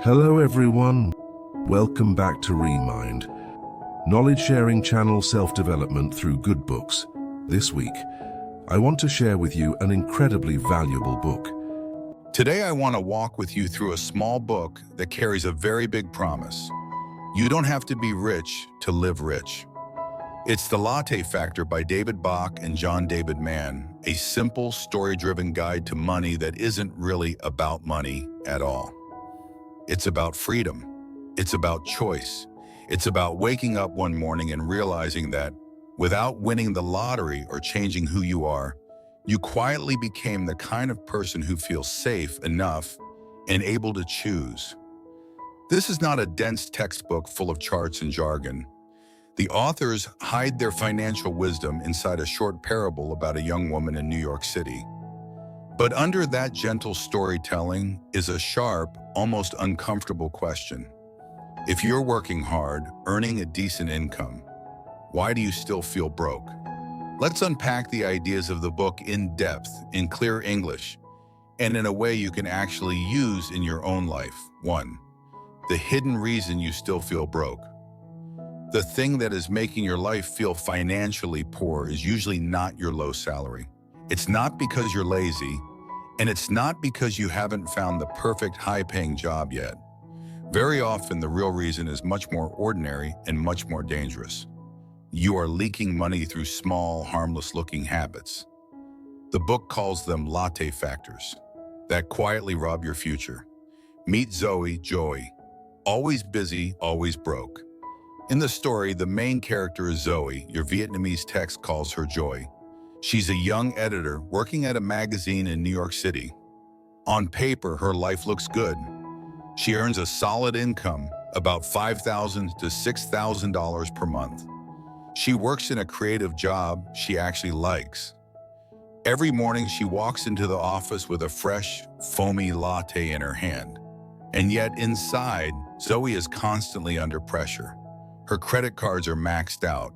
Hello everyone, welcome back to Remind, knowledge sharing channel self-development through good books. This week, I want to share with you an incredibly valuable book. Today I want to walk with you through a small book that carries a very big promise. You don't have to be rich to live rich. It's The Latte Factor by David Bach and John David Mann, a simple, story-driven guide to money that isn't really about money at all. It's about freedom. It's about choice. It's about waking up one morning and realizing that, without winning the lottery or changing who you are, you quietly became the kind of person who feels safe enough and able to choose. This is not a dense textbook full of charts and jargon. The authors hide their financial wisdom inside a short parable about a young woman in New York City. But under that gentle storytelling is a sharp, almost uncomfortable question. If you're working hard, earning a decent income, why do you still feel broke? Let's unpack the ideas of the book in depth, in clear English, and in a way you can actually use in your own life. 1. The hidden reason you still feel broke. The thing that is making your life feel financially poor is usually not your low salary. It's not because you're lazy, and it's not because you haven't found the perfect high-paying job yet. Very often, the real reason is much more ordinary and much more dangerous. You are leaking money through small, harmless-looking habits. The book calls them latte factors that quietly rob your future. Meet Zoe, Joey, always busy, always broke. In the story, the main character is Zoe. Your Vietnamese text calls her Joy. She's a young editor working at a magazine in New York City. On paper, her life looks good. She earns a solid income, about $5,000 to $6,000 per month. She works in a creative job she actually likes. Every morning, she walks into the office with a fresh, foamy latte in her hand. And yet inside, Zoe is constantly under pressure. Her credit cards are maxed out.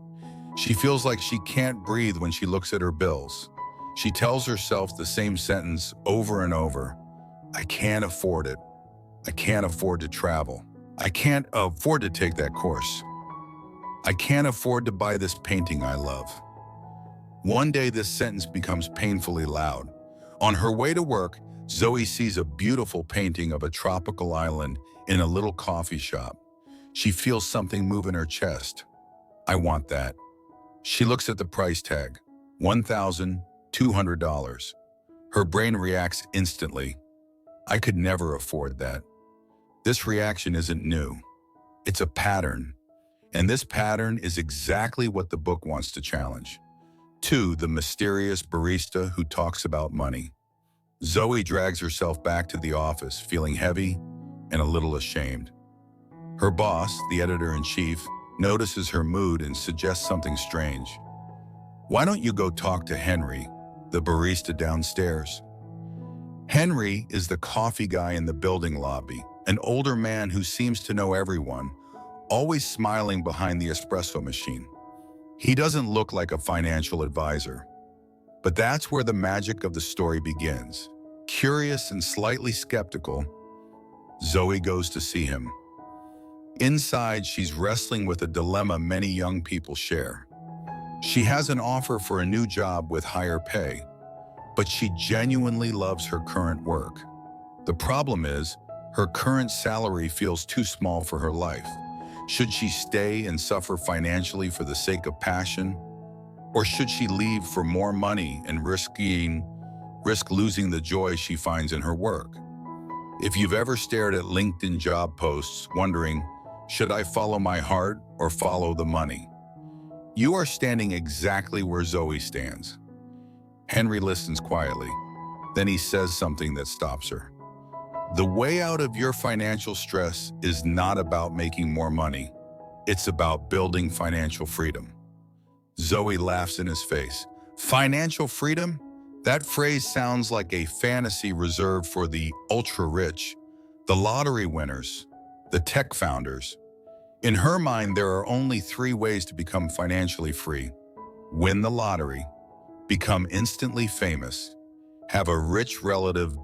She feels like she can't breathe when she looks at her bills. She tells herself the same sentence over and over. I can't afford it. I can't afford to travel. I can't afford to take that course. I can't afford to buy this painting I love. One day this sentence becomes painfully loud. On her way to work, Zoe sees a beautiful painting of a tropical island in a little coffee shop. She feels something move in her chest. I want that. She looks at the price tag, $1,200. Her brain reacts instantly. I could never afford that. This reaction isn't new. It's a pattern. And this pattern is exactly what the book wants to challenge. 2. The mysterious barista who talks about money. Zoe drags herself back to the office, feeling heavy and a little ashamed. Her boss, the editor-in-chief, notices her mood and suggests something strange. Why don't you go talk to Henry, the barista downstairs? Henry is the coffee guy in the building lobby, an older man who seems to know everyone, always smiling behind the espresso machine. He doesn't look like a financial advisor. But that's where the magic of the story begins. Curious and slightly skeptical, Zoe goes to see him. Inside, she's wrestling with a dilemma many young people share. She has an offer for a new job with higher pay, but she genuinely loves her current work. The problem is, her current salary feels too small for her life. Should she stay and suffer financially for the sake of passion? Or should she leave for more money and risk losing the joy she finds in her work? If you've ever stared at LinkedIn job posts wondering, should I follow my heart or follow the money? You are standing exactly where Zoe stands. Henry listens quietly. Then he says something that stops her. The way out of your financial stress is not about making more money. It's about building financial freedom. Zoe laughs in his face. Financial freedom? That phrase sounds like a fantasy reserved for the ultra-rich, the lottery winners, the tech founders. In her mind, there are only 3 ways to become financially free. Win the lottery, become instantly famous, have a rich relative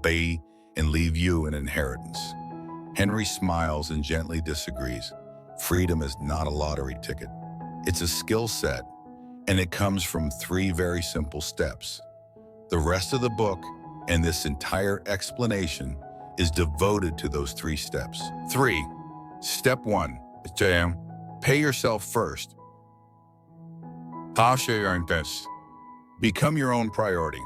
and leave you an inheritance. Henry smiles and gently disagrees. Freedom is not a lottery ticket. It's a skill set, and it comes from 3 very simple steps. The rest of the book and this entire explanation is devoted to those 3 steps. 3. Step 1. Pay yourself first. Become your own priority.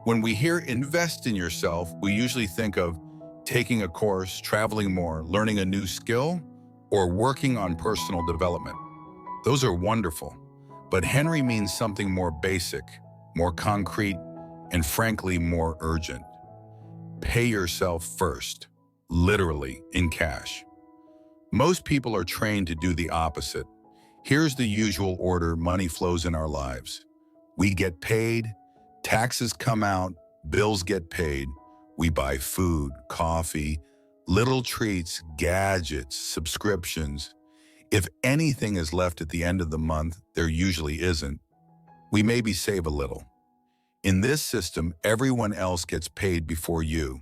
When we hear invest in yourself, we usually think of taking a course, traveling more, learning a new skill, or working on personal development. Those are wonderful, but Henry means something more basic, more concrete, and frankly, more urgent. Pay yourself first, literally in cash. Most people are trained to do the opposite. Here's the usual order money flows in our lives. We get paid, taxes come out, bills get paid. We buy food, coffee, little treats, gadgets, subscriptions. If anything is left at the end of the month, there usually isn't. We maybe save a little. In this system, everyone else gets paid before you.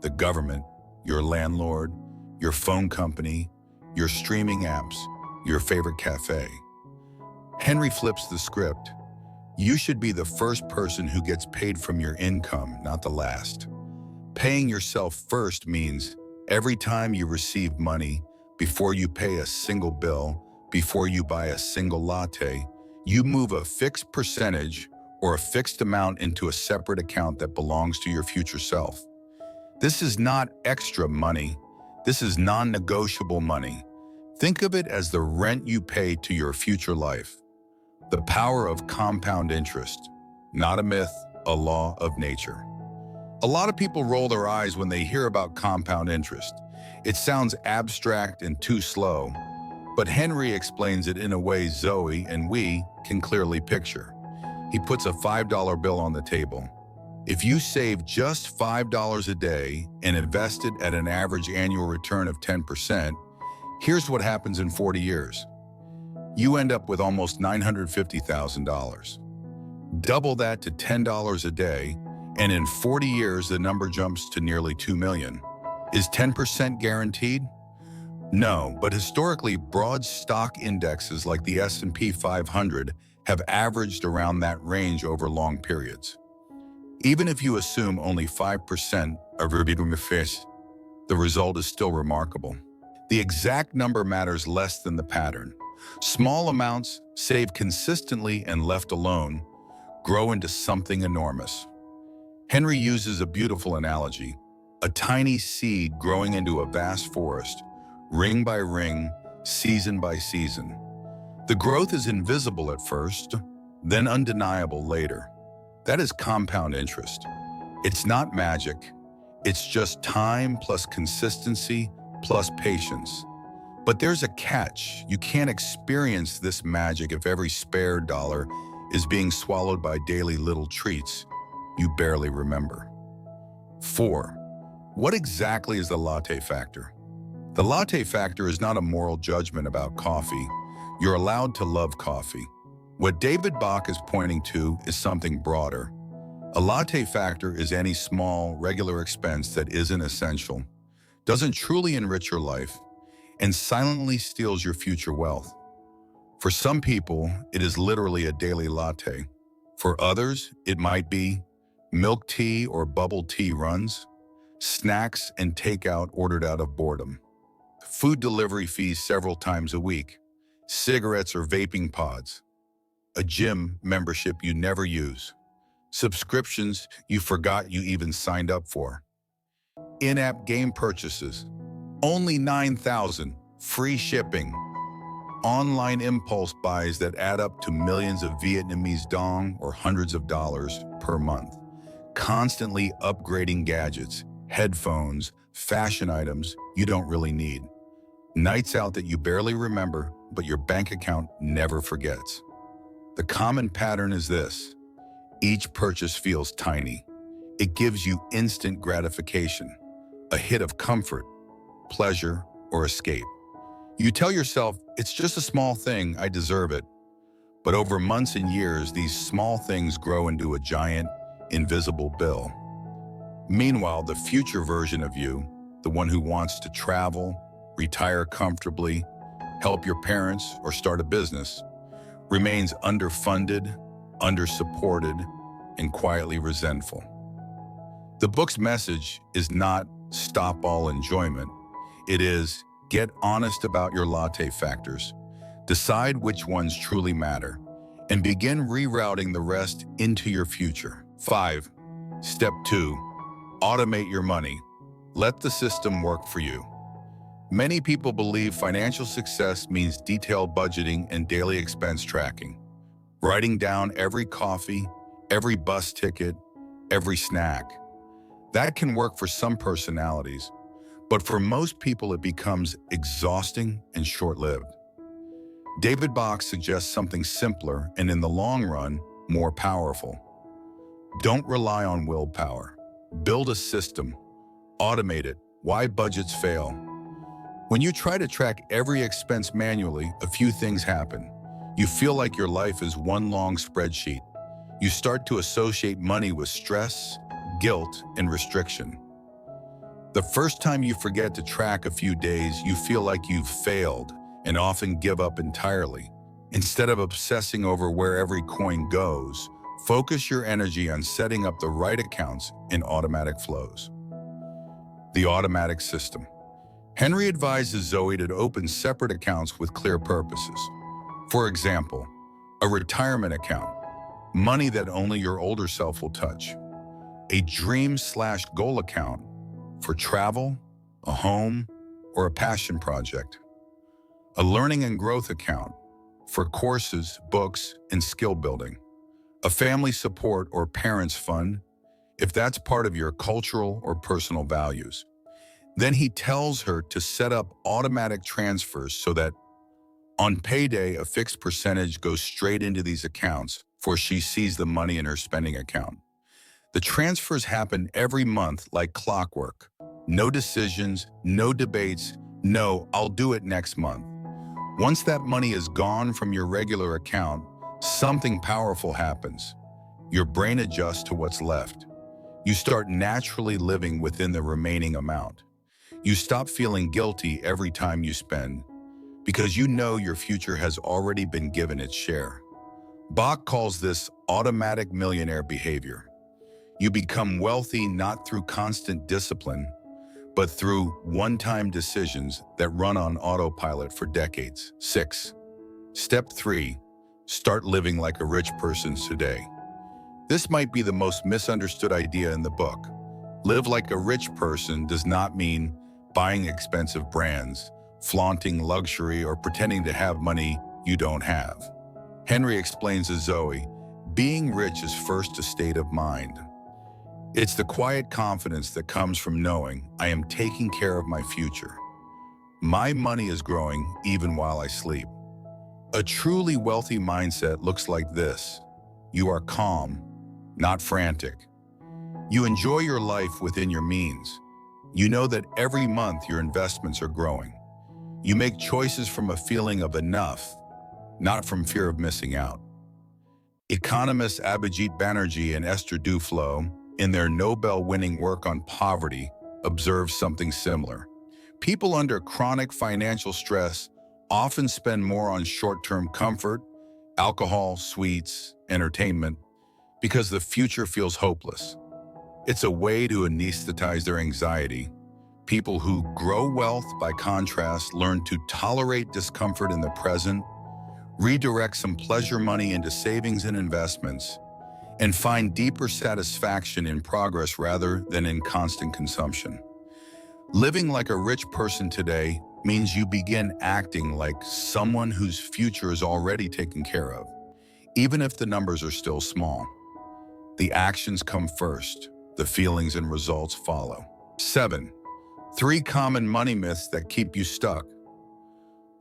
The government, your landlord, your phone company, your streaming apps, your favorite cafe. Henry flips the script. You should be the first person who gets paid from your income, not the last. Paying yourself first means every time you receive money, before you pay a single bill, before you buy a single latte, you move a fixed percentage or a fixed amount into a separate account that belongs to your future self. This is not extra money. This is non-negotiable money. Think of it as the rent you pay to your future life. The power of compound interest, not a myth, a law of nature. A lot of people roll their eyes when they hear about compound interest. It sounds abstract and too slow, but Henry explains it in a way Zoe and we can clearly picture. He puts a $5 bill on the table. If you save just $5 a day and invest it at an average annual return of 10%, here's what happens in 40 years. You end up with almost $950,000. Double that to $10 a day, and in 40 years, the number jumps to nearly $2 million. Is 10% guaranteed? No, but historically, broad stock indexes like the S&P 500 have averaged around that range over long periods. Even if you assume only 5% of the result is still remarkable. The exact number matters less than the pattern. Small amounts, saved consistently and left alone, grow into something enormous. Henry uses a beautiful analogy, a tiny seed growing into a vast forest, ring by ring, season by season. The growth is invisible at first, then undeniable later. That is compound interest. It's not magic. It's just time plus consistency plus patience. But there's a catch. You can't experience this magic if every spare dollar is being swallowed by daily little treats you barely remember. 4. What exactly is the latte factor? The latte factor is not a moral judgment about coffee. You're allowed to love coffee. What David Bach is pointing to is something broader. A latte factor is any small, regular expense that isn't essential, doesn't truly enrich your life, and silently steals your future wealth. For some people, it is literally a daily latte. For others, it might be milk tea or bubble tea runs, snacks and takeout ordered out of boredom, food delivery fees several times a week, cigarettes or vaping pods, a gym membership you never use, subscriptions you forgot you even signed up for, in-app game purchases, only 9,000, free shipping, online impulse buys that add up to millions of Vietnamese dong or hundreds of dollars per month, constantly upgrading gadgets, headphones, fashion items you don't really need, nights out that you barely remember, but your bank account never forgets. The common pattern is this. Each purchase feels tiny. It gives you instant gratification, a hit of comfort, pleasure, or escape. You tell yourself, it's just a small thing, I deserve it. But over months and years, these small things grow into a giant, invisible bill. Meanwhile, the future version of you, the one who wants to travel, retire comfortably, help your parents, or start a business, remains underfunded, undersupported, and quietly resentful. The book's message is not stop all enjoyment. It is get honest about your latte factors, decide which ones truly matter, and begin rerouting the rest into your future. 5. Step 2. Automate your money. Let the system work for you. Many people believe financial success means detailed budgeting and daily expense tracking, writing down every coffee, every bus ticket, every snack. That can work for some personalities, but for most people it becomes exhausting and short-lived. David Bach suggests something simpler and, in the long run, more powerful. Don't rely on willpower. Build a system. Automate it. Why budgets fail. When you try to track every expense manually, a few things happen. You feel like your life is one long spreadsheet. You start to associate money with stress, guilt, and restriction. The first time you forget to track a few days, you feel like you've failed and often give up entirely. Instead of obsessing over where every coin goes, focus your energy on setting up the right accounts in automatic flows. The automatic system. Henry advises Zoe to open separate accounts with clear purposes. For example, a retirement account, money that only your older self will touch. A dream/goal account for travel, a home, or a passion project. A learning and growth account for courses, books, and skill building. A family support or parents fund, if that's part of your cultural or personal values. Then he tells her to set up automatic transfers so that on payday, a fixed percentage goes straight into these accounts before she sees the money in her spending account. The transfers happen every month like clockwork. No decisions, no debates, no, I'll do it next month. Once that money is gone from your regular account, something powerful happens. Your brain adjusts to what's left. You start naturally living within the remaining amount. You stop feeling guilty every time you spend because you know your future has already been given its share. Bach calls this automatic millionaire behavior. You become wealthy not through constant discipline, but through one-time decisions that run on autopilot for decades. 6. Step 3. Start living like a rich person today. This might be the most misunderstood idea in the book. Live like a rich person does not mean buying expensive brands, flaunting luxury, or pretending to have money you don't have. Henry explains to Zoe, being rich is first a state of mind. It's the quiet confidence that comes from knowing I am taking care of my future. My money is growing even while I sleep. A truly wealthy mindset looks like this. You are calm, not frantic. You enjoy your life within your means. You know that every month your investments are growing. You make choices from a feeling of enough, not from fear of missing out. Economists Abhijit Banerjee and Esther Duflo, in their Nobel-winning work on poverty, observe something similar. People under chronic financial stress often spend more on short-term comfort, alcohol, sweets, entertainment, because the future feels hopeless. It's a way to anesthetize their anxiety. People who grow wealth, by contrast, learn to tolerate discomfort in the present, redirect some pleasure money into savings and investments, and find deeper satisfaction in progress rather than in constant consumption. Living like a rich person today means you begin acting like someone whose future is already taken care of, even if the numbers are still small. The actions come first, the feelings and results follow. 7. 3 common money myths that keep you stuck.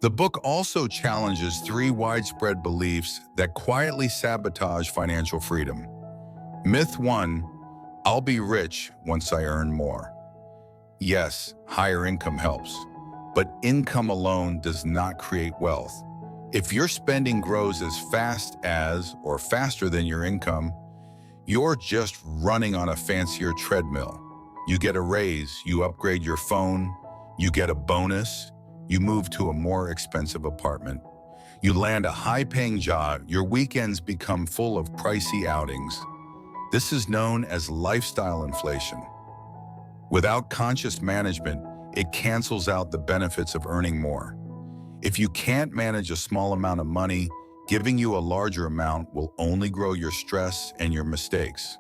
The book also challenges 3 widespread beliefs that quietly sabotage financial freedom. Myth 1, I'll be rich once I earn more. Yes, higher income helps, but income alone does not create wealth. If your spending grows as fast as or faster than your income, you're just running on a fancier treadmill. You get a raise, you upgrade your phone, you get a bonus, you move to a more expensive apartment. You land a high-paying job, your weekends become full of pricey outings. This is known as lifestyle inflation. Without conscious management, it cancels out the benefits of earning more. If you can't manage a small amount of money, giving you a larger amount will only grow your stress and your mistakes.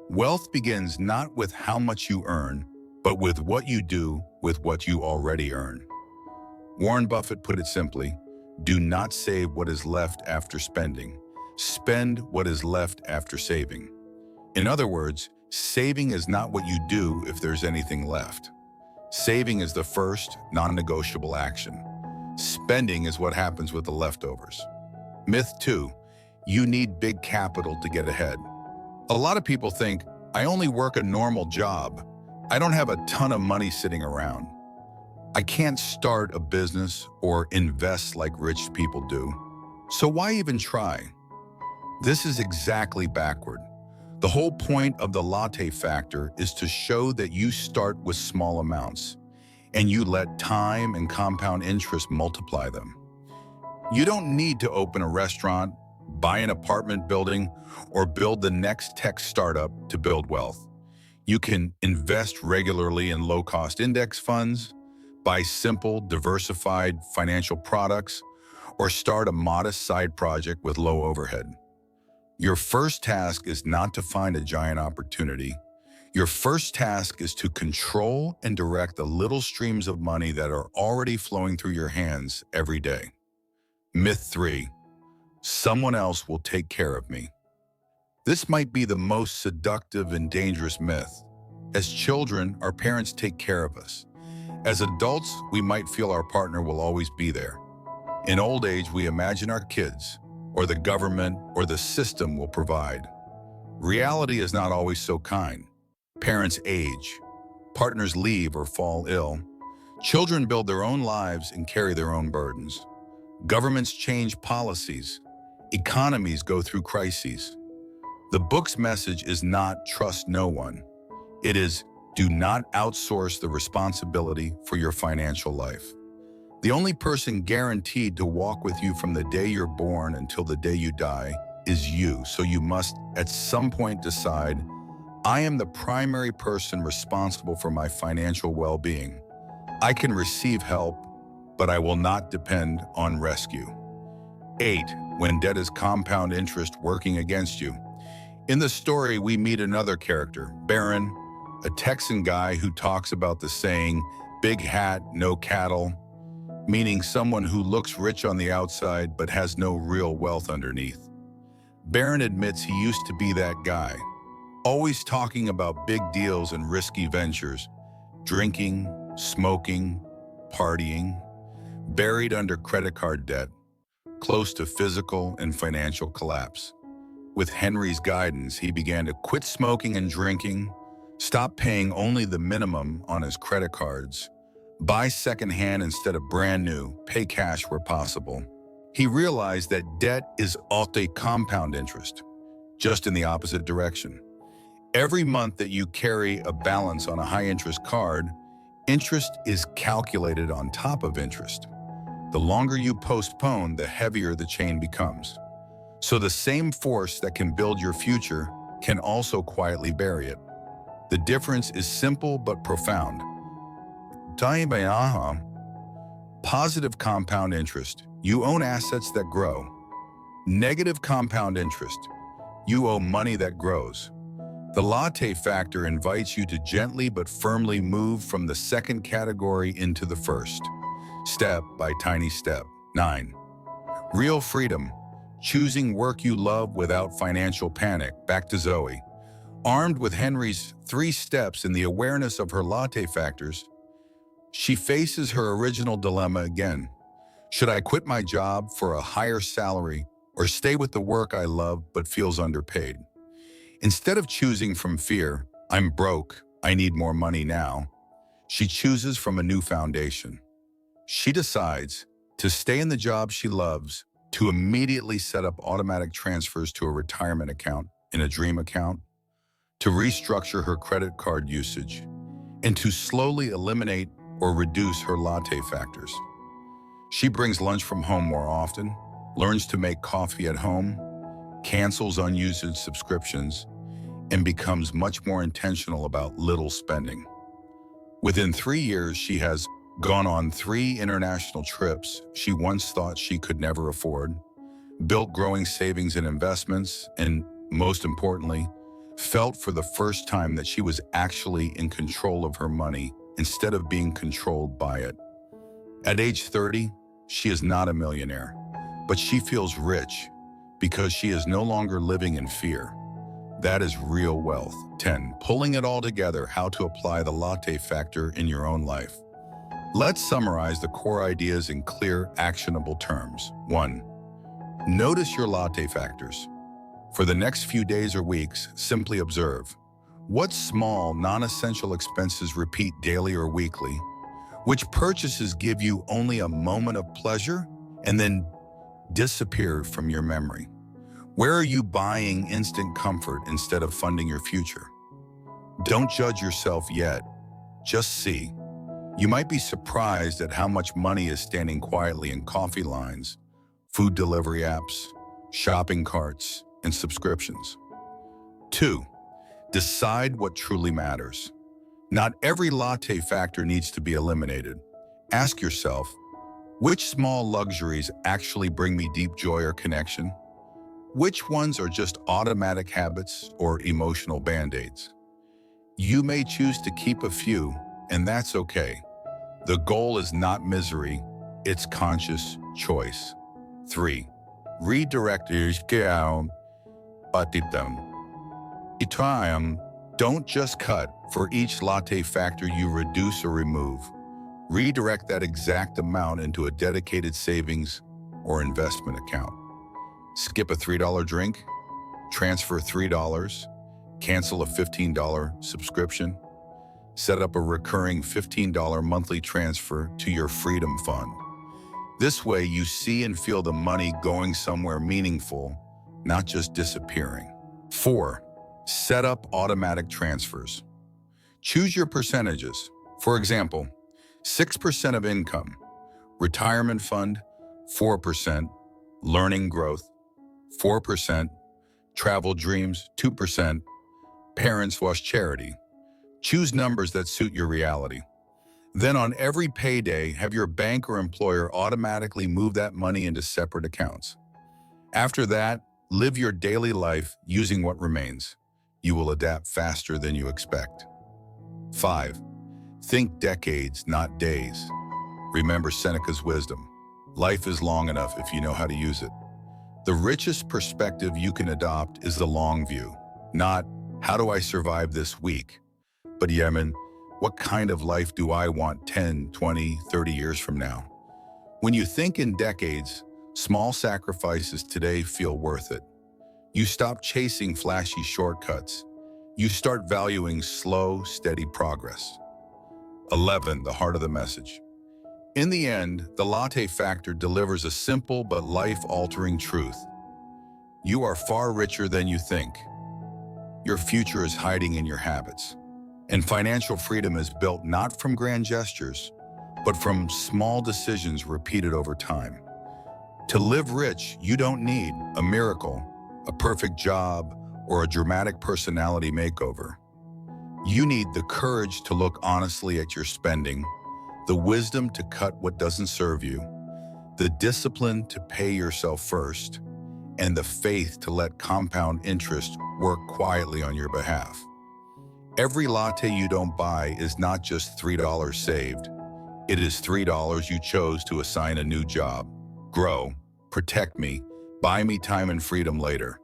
Wealth begins not with how much you earn, but with what you do with what you already earn. Warren Buffett put it simply, do not save what is left after spending. Spend what is left after saving. In other words, saving is not what you do if there's anything left. Saving is the first, non-negotiable action. Spending is what happens with the leftovers. Myth 2, you need big capital to get ahead. A lot of people think, I only work a normal job. I don't have a ton of money sitting around. I can't start a business or invest like rich people do. So why even try? This is exactly backward. The whole point of the Latte Factor is to show that you start with small amounts and you let time and compound interest multiply them. You don't need to open a restaurant, buy an apartment building, or build the next tech startup to build wealth. You can invest regularly in low-cost index funds, buy simple, diversified financial products, or start a modest side project with low overhead. Your first task is not to find a giant opportunity. Your first task is to control and direct the little streams of money that are already flowing through your hands every day. Myth 3, someone else will take care of me. This might be the most seductive and dangerous myth. As children, our parents take care of us. As adults, we might feel our partner will always be there. In old age, we imagine our kids, or the government, or the system will provide. Reality is not always so kind. Parents age, partners leave or fall ill. Children build their own lives and carry their own burdens. Governments change policies. Economies go through crises. The book's message is not trust no one. It is do not outsource the responsibility for your financial life. The only person guaranteed to walk with you from the day you're born until the day you die is you. So you must at some point decide, I am the primary person responsible for my financial well-being. I can receive help, but I will not depend on rescue. 8, when debt is compound interest working against you. In the story, we meet another character, Baron, a Texan guy who talks about the saying, big hat, no cattle, meaning someone who looks rich on the outside but has no real wealth underneath. Baron admits he used to be that guy, always talking about big deals and risky ventures, drinking, smoking, partying, buried under credit card debt, close to physical and financial collapse. With Henry's guidance, he began to quit smoking and drinking, stop paying only the minimum on his credit cards, buy secondhand instead of brand new, pay cash where possible. He realized that debt is also compound interest, just in the opposite direction. Every month that you carry a balance on a high-interest card, interest is calculated on top of interest. The longer you postpone, the heavier the chain becomes. So the same force that can build your future can also quietly bury it. The difference is simple but profound. Positive compound interest, you own assets that grow. Negative compound interest, you owe money that grows. The Latte Factor invites you to gently but firmly move from the second category into the first, step by tiny step. 9. Real freedom, choosing work you love without financial panic. Back to Zoe. Armed with Henry's 3 steps and the awareness of her Latte Factors, she faces her original dilemma again. Should I quit my job for a higher salary or stay with the work I love but feels underpaid? Instead of choosing from fear, I'm broke, I need more money now, she chooses from a new foundation. She decides to stay in the job she loves, to immediately set up automatic transfers to a retirement account, in a dream account, to restructure her credit card usage, and to slowly eliminate or reduce her latte factors. She brings lunch from home more often, learns to make coffee at home, cancels unused subscriptions, and becomes much more intentional about little spending. Within 3 years, she has gone on 3 international trips she once thought she could never afford, built growing savings and investments, and most importantly, felt for the first time that she was actually in control of her money instead of being controlled by it. At age 30, she is not a millionaire, but she feels rich because she is no longer living in fear. That is real wealth. 10. Pulling it all together, how to apply the latte factor in your own life. Let's summarize the core ideas in clear, actionable terms. 1. Notice your latte factors. For the next few days or weeks, simply observe. What small, non-essential expenses repeat daily or weekly? Which purchases give you only a moment of pleasure and then disappear from your memory? Where are you buying instant comfort instead of funding your future? Don't judge yourself yet. Just see. You might be surprised at how much money is standing quietly in coffee lines, food delivery apps, shopping carts, and subscriptions. 2. Decide what truly matters. Not every latte factor needs to be eliminated. Ask yourself, which small luxuries actually bring me deep joy or connection? Which ones are just automatic habits or emotional band-aids? You may choose to keep a few, and that's okay. The goal is not misery, it's conscious choice. 3. Redirect your time. Don't just cut for each latte factor you reduce or remove. Redirect that exact amount into a dedicated savings or investment account. Skip a $3 drink, transfer $3, cancel a $15 subscription, set up a recurring $15 monthly transfer to your Freedom Fund. This way, you see and feel the money going somewhere meaningful, not just disappearing. 4. Set up automatic transfers. Choose your percentages. For example, 6% of income, retirement fund, 4%, learning growth, 4%, travel dreams, 2%, parents wash charity. Choose numbers that suit your reality. Then on every payday, have your bank or employer automatically move that money into separate accounts. After that, live your daily life using what remains. You will adapt faster than you expect. 5. Think decades, not days. Remember Seneca's wisdom. Life is long enough if you know how to use it. The richest perspective you can adopt is the long view. Not, how do I survive this week? But Yemen, what kind of life do I want 10, 20, 30 years from now? When you think in decades, small sacrifices today feel worth it. You stop chasing flashy shortcuts. You start valuing slow, steady progress. 11. The heart of the message. In the end, the latte factor delivers a simple but life-altering truth. You are far richer than you think. Your future is hiding in your habits. And financial freedom is built not from grand gestures, but from small decisions repeated over time. To live rich, you don't need a miracle, a perfect job, or a dramatic personality makeover. You need the courage to look honestly at your spending, the wisdom to cut what doesn't serve you, the discipline to pay yourself first, and the faith to let compound interest work quietly on your behalf. Every latte you don't buy is not just $3 saved. It is $3 you chose to assign a new job, grow, protect me, buy me time and freedom later.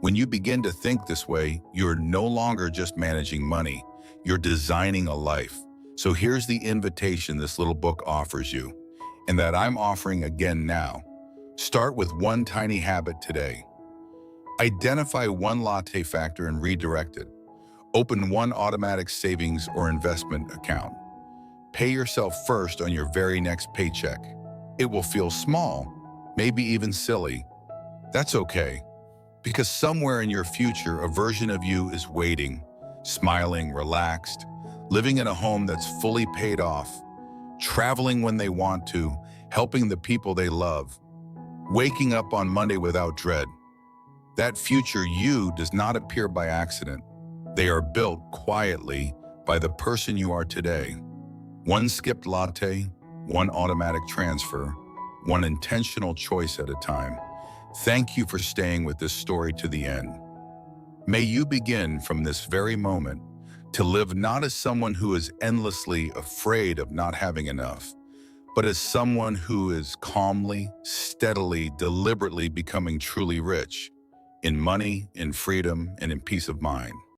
When you begin to think this way, you're no longer just managing money, you're designing a life. So here's the invitation this little book offers you, and that I'm offering again now. Start with one tiny habit today. Identify one latte factor and redirect it. Open one automatic savings or investment account. Pay yourself first on your very next paycheck. It will feel small, maybe even silly. That's okay, because somewhere in your future, a version of you is waiting, smiling, relaxed, living in a home that's fully paid off, traveling when they want to, helping the people they love, waking up on Monday without dread. That future you does not appear by accident. They are built quietly by the person you are today. One skipped latte, one automatic transfer, one intentional choice at a time. Thank you for staying with this story to the end. May you begin from this very moment to live not as someone who is endlessly afraid of not having enough, but as someone who is calmly, steadily, deliberately becoming truly rich in money, in freedom, and in peace of mind.